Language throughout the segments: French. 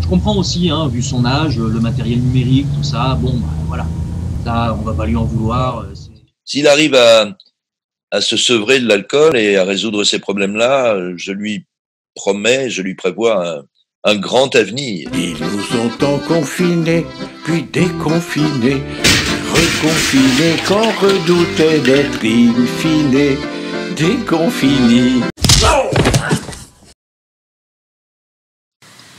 comprends aussi, hein, vu son âge, le matériel numérique, tout ça, bon, bah, voilà. Ça, on va pas lui en vouloir. S'il arrive à se sevrer de l'alcool et à résoudre ces problèmes-là, je lui promets, je lui prévois un grand avenir. Ils nous ont tant confinés, puis déconfinés, reconfinés, qu'on redoutait d'être in fine déconfinés.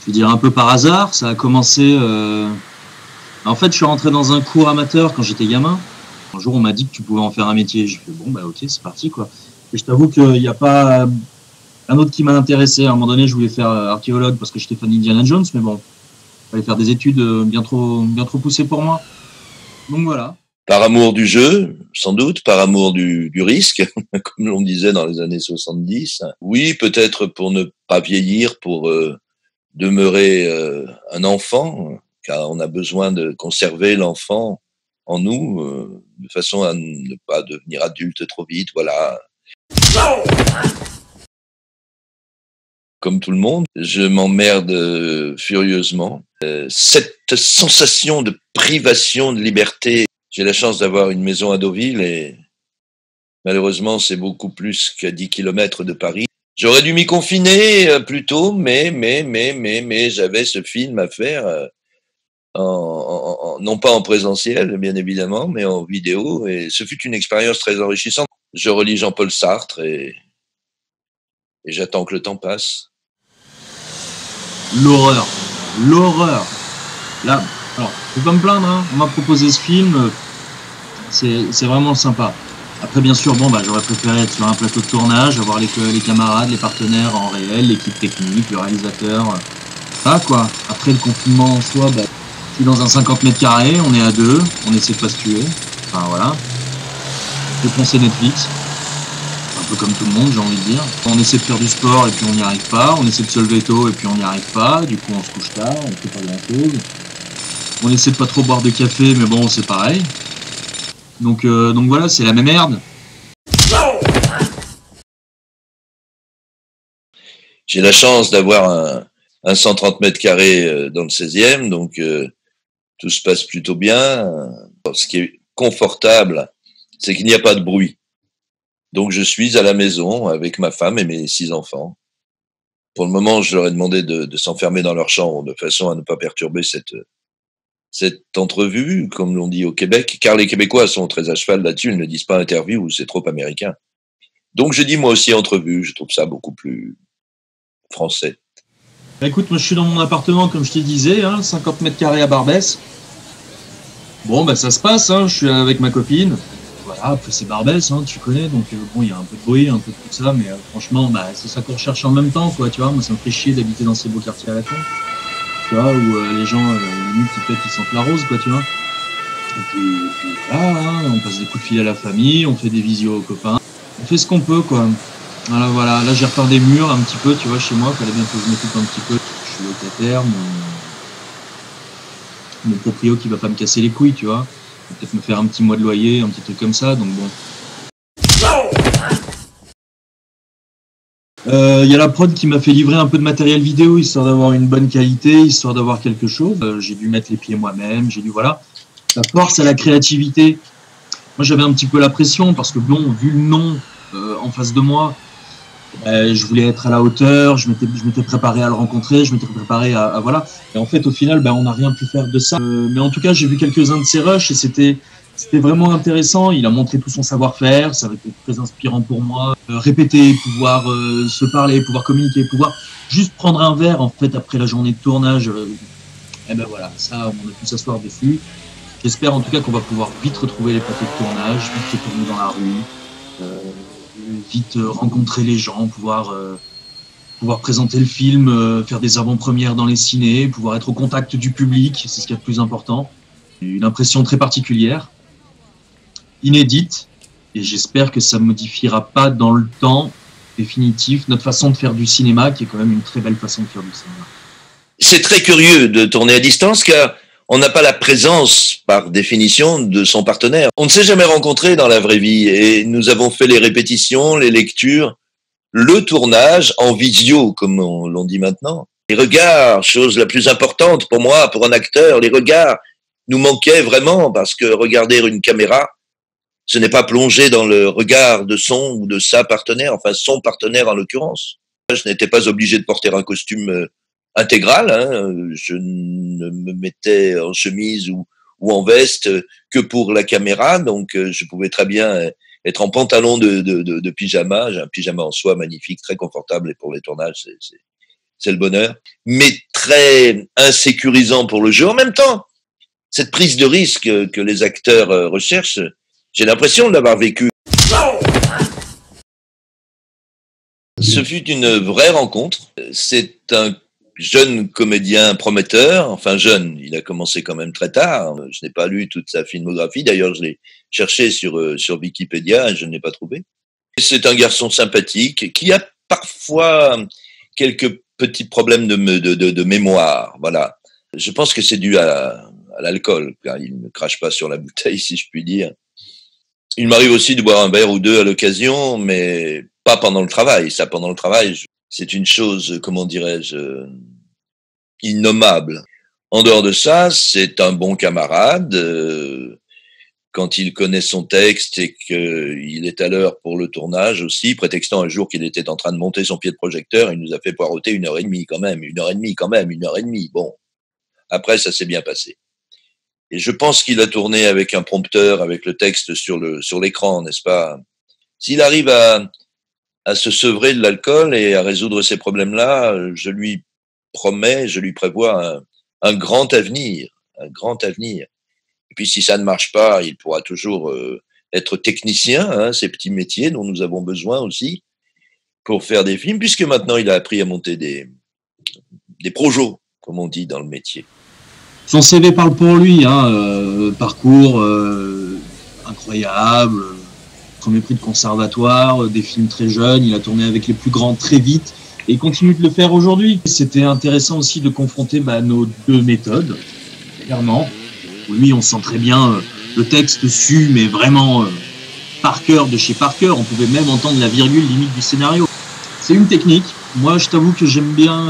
Je veux dire, un peu par hasard, ça a commencé... En fait, je suis rentré dans un cours amateur quand j'étais gamin. Un jour, on m'a dit que tu pouvais en faire un métier. J'ai fait, bon, bah ok, c'est parti, quoi. Et je t'avoue qu'il n'y a pas un autre qui m'a intéressé. À un moment donné, je voulais faire archéologue parce que j'étais fan d'Indiana Jones, mais bon, il fallait faire des études bien trop poussées pour moi. Donc voilà. Par amour du jeu, sans doute, par amour du risque, comme l'on disait dans les années 70. Oui, peut-être pour ne pas vieillir, pour demeurer un enfant, car on a besoin de conserver l'enfant en nous, de façon à ne pas devenir adulte trop vite, voilà. Comme tout le monde, je m'emmerde furieusement. Cette sensation de privation de liberté, j'ai la chance d'avoir une maison à Deauville et malheureusement c'est beaucoup plus qu'à 10 kilomètres de Paris. J'aurais dû m'y confiner plus tôt, mais j'avais ce film à faire, non pas en présentiel, bien évidemment, mais en vidéo, et ce fut une expérience très enrichissante. Je relis Jean-Paul Sartre et j'attends que le temps passe. L'horreur. Là, alors, faut pas me plaindre, hein. On m'a proposé ce film, c'est vraiment sympa. Après, bien sûr, bon, bah, j'aurais préféré être sur un plateau de tournage, avoir les camarades, les partenaires en réel, l'équipe technique, le réalisateur. Ça, quoi. Après, le confinement en soi, bah, je suis dans un 50 mètres carrés, on est à deux, on essaie de pas se tuer. Enfin, voilà. J'ai poncé Netflix. Un peu comme tout le monde, j'ai envie de dire. On essaie de faire du sport et puis on n'y arrive pas. On essaie de se lever tôt et puis on n'y arrive pas. Du coup, on se couche tard, on fait pas grand-chose. On essaie de pas trop boire de café, mais bon, c'est pareil. Donc voilà, c'est la même merde. J'ai la chance d'avoir un 130 mètres carrés dans le 16e, donc tout se passe plutôt bien. Ce qui est confortable, c'est qu'il n'y a pas de bruit. Donc je suis à la maison avec ma femme et mes 6 enfants. Pour le moment, je leur ai demandé de s'enfermer dans leur chambre de façon à ne pas perturber cette entrevue, comme l'on dit au Québec, car les Québécois sont très à cheval là-dessus, ils ne disent pas interview, c'est trop américain. Donc je dis moi aussi entrevue, je trouve ça beaucoup plus français. Bah écoute, moi je suis dans mon appartement, comme je te disais, hein, 50 mètres carrés à Barbès. Bon, bah ça se passe, hein, je suis avec ma copine. Voilà, après c'est Barbès, hein, tu connais, donc bon, il y a un peu de bruit, un peu de tout ça, mais franchement, bah, c'est ça qu'on recherche en même temps, quoi, tu vois. Moi, ça me fait chier d'habiter dans ces beaux quartiers à la con, tu vois, où les gens, limite, ils sentent la rose, quoi, tu vois. Et puis voilà, hein, on passe des coups de fil à la famille, on fait des visios aux copains, on fait ce qu'on peut, quoi. Voilà, là j'ai repeint des murs un petit peu, tu vois, chez moi, fallait bien que je m'occupe un petit peu. Je suis locataire, mon proprio qui va pas me casser les couilles, tu vois. Peut-être me faire un petit mois de loyer, un petit truc comme ça, donc bon. Y a la prod qui m'a fait livrer un peu de matériel vidéo, histoire d'avoir une bonne qualité, histoire d'avoir quelque chose. J'ai dû mettre les pieds moi-même, voilà. La force à la créativité. Moi j'avais un petit peu la pression, parce que bon, vu le nom en face de moi, je voulais être à la hauteur, je m'étais préparé à le rencontrer, je m'étais préparé à voilà. Et en fait, au final, on n'a rien pu faire de ça. Mais en tout cas, j'ai vu quelques-uns de ses rushs et c'était vraiment intéressant. Il a montré tout son savoir-faire, ça avait été très inspirant pour moi. Répéter, pouvoir se parler, pouvoir communiquer, pouvoir juste prendre un verre en fait après la journée de tournage. Et ben voilà, ça, on a pu s'asseoir dessus. J'espère en tout cas qu'on va pouvoir vite retrouver les plateaux de tournage, vite retourner dans la rue. Vite rencontrer les gens, pouvoir présenter le film, faire des avant-premières dans les cinés, pouvoir être au contact du public, c'est ce qu'il y a de plus important. Une impression très particulière, inédite, et j'espère que ça ne modifiera pas dans le temps définitif notre façon de faire du cinéma, qui est quand même une très belle façon de faire du cinéma. C'est très curieux de tourner à distance, car on n'a pas la présence, par définition, de son partenaire. On ne s'est jamais rencontré dans la vraie vie et nous avons fait les répétitions, les lectures, le tournage en visio, comme l'on dit maintenant. Les regards, chose la plus importante pour moi, pour un acteur, les regards nous manquaient vraiment parce que regarder une caméra, ce n'est pas plonger dans le regard de son ou de sa partenaire, enfin son partenaire en l'occurrence. Je n'étais pas obligé de porter un costume intégral, hein. Je ne me mettais en chemise ou en veste que pour la caméra, donc je pouvais très bien être en pantalon de pyjama. J'ai un pyjama en soie magnifique, très confortable, et pour les tournages, c'est le bonheur, mais très insécurisant pour le jeu. En même temps, cette prise de risque que les acteurs recherchent, j'ai l'impression de l'avoir vécu. Ce fut une vraie rencontre. C'est un jeune comédien prometteur, enfin jeune, il a commencé quand même très tard. Je n'ai pas lu toute sa filmographie, d'ailleurs je l'ai cherché sur Wikipédia et je ne l'ai pas trouvé. C'est un garçon sympathique qui a parfois quelques petits problèmes de mémoire, voilà. Je pense que c'est dû à l'alcool, car il ne crache pas sur la bouteille, si je puis dire. Il m'arrive aussi de boire un verre ou deux à l'occasion, mais pas pendant le travail. Ça, pendant le travail, c'est une chose, comment dirais-je, innommable. En dehors de ça, c'est un bon camarade. Quand il connaît son texte et qu'il est à l'heure pour le tournage aussi, prétextant un jour qu'il était en train de monter son pied de projecteur, il nous a fait poireauter 1h30 quand même, 1h30 quand même, 1h30. Bon, après, ça s'est bien passé. Et je pense qu'il a tourné avec un prompteur, avec le texte sur l'écran, n'est-ce pas? S'il arrive à se sevrer de l'alcool et à résoudre ces problèmes-là, je lui promets, je lui prévois un grand avenir, un grand avenir. Et puis si ça ne marche pas, il pourra toujours être technicien, hein, ces petits métiers dont nous avons besoin aussi pour faire des films, puisque maintenant il a appris à monter des projos, comme on dit dans le métier. Son CV parle pour lui, hein, parcours incroyable, premier prix de conservatoire, des films très jeunes, il a tourné avec les plus grands très vite et il continue de le faire aujourd'hui. C'était intéressant aussi de confronter nos deux méthodes, clairement. Lui, on sent très bien le texte su, mais vraiment par cœur de chez Parker, on pouvait même entendre la virgule limite du scénario. C'est une technique. Moi, je t'avoue que j'aime bien,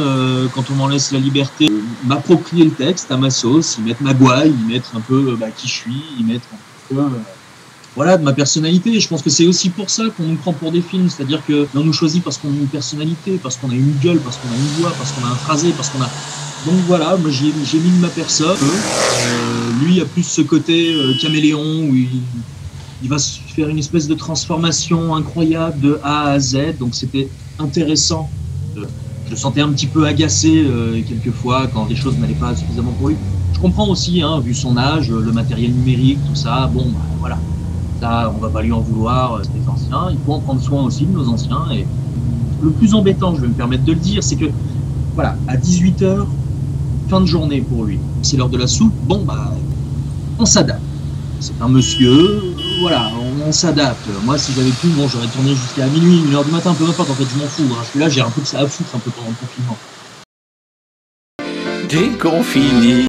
quand on m'en laisse la liberté, m'approprier le texte à ma sauce, y mettre ma gouaille, y mettre un peu qui je suis, y mettre un peu voilà, de ma personnalité. Je pense que c'est aussi pour ça qu'on nous prend pour des films, c'est-à-dire que on nous choisit parce qu'on a une personnalité, parce qu'on a une gueule, parce qu'on a une voix, parce qu'on a un phrasé, parce qu'on a... Donc voilà, moi j'ai mis de ma personne. Lui a plus ce côté caméléon où il va se faire une espèce de transformation incroyable de A à Z, donc c'était intéressant. Je le sentais un petit peu agacé quelquefois quand des choses n'allaient pas suffisamment pour lui. Je comprends aussi, hein, vu son âge, le matériel numérique, tout ça, bon, voilà. Ça, on va pas lui en vouloir, c'est des anciens. Il faut en prendre soin aussi de nos anciens. Et le plus embêtant, je vais me permettre de le dire, c'est que, voilà, à 18h, fin de journée pour lui. C'est l'heure de la soupe, bon, on s'adapte. C'est un monsieur, voilà, on s'adapte. Moi, si j'avais pu, bon, j'aurais tourné jusqu'à minuit, 1h du matin, peu importe, en fait, je m'en fous. Hein. Je suis là, j'ai un peu de ça à foutre un peu pendant le confinement. Déconfiné.